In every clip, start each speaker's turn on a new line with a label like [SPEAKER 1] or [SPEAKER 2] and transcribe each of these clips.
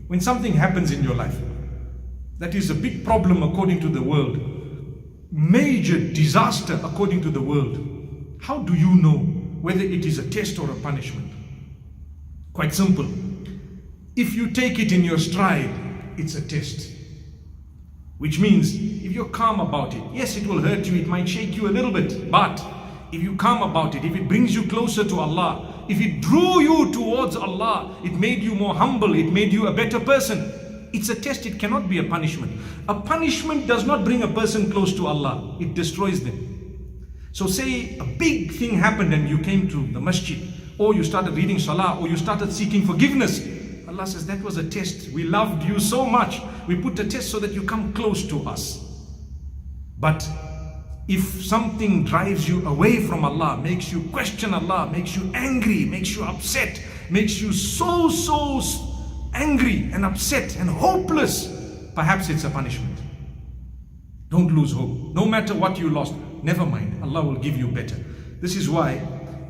[SPEAKER 1] When something happens in your life, that is a big problem according to the world, major disaster according to the world, how do you know whether it is a test or a punishment? Quite simple. If you take it in your stride, it's a test. Which means, if you're calm about it, yes, it will hurt you, it might shake you a little bit, but if you're calm about it, if it brings you closer to Allah, if it drew you towards Allah, it made you more humble, it made you a better person, it's a test, it cannot be a punishment. A punishment does not bring a person close to Allah, it destroys them. So say a big thing happened and you came to the masjid, or you started reading salah, or you started seeking forgiveness. Allah says, that was a test. We loved you so much. We put a test so that you come close to us. But if something drives you away from Allah, makes you question Allah, makes you angry, makes you upset, makes you so angry and upset and hopeless, perhaps it's a punishment. Don't lose hope. No matter what you lost, never mind. Allah will give you better. This is why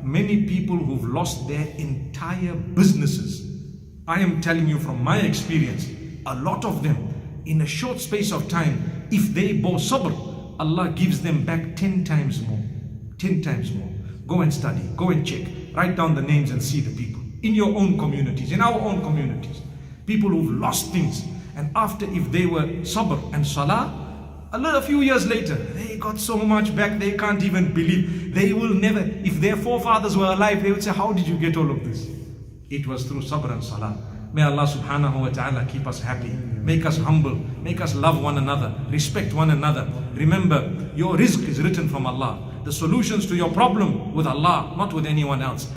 [SPEAKER 1] many people who've lost their entire businesses, I am telling you from my experience, a lot of them, in a short space of time, if they bore sabr, Allah gives them back 10 times more. 10 times more. Go and study, go and check, write down the names and see the people. In your own communities, in our own communities. People who've lost things, and after, if they were sabr and salah, a few years later, they got so much back, they can't even believe. They will never, if their forefathers were alive, they would say, how did you get all of this? It was through sabr and salah. May Allah subhanahu wa ta'ala keep us happy, make us humble, make us love one another, respect one another. Remember, your rizq is written from Allah. The solutions to your problem with Allah, not with anyone else.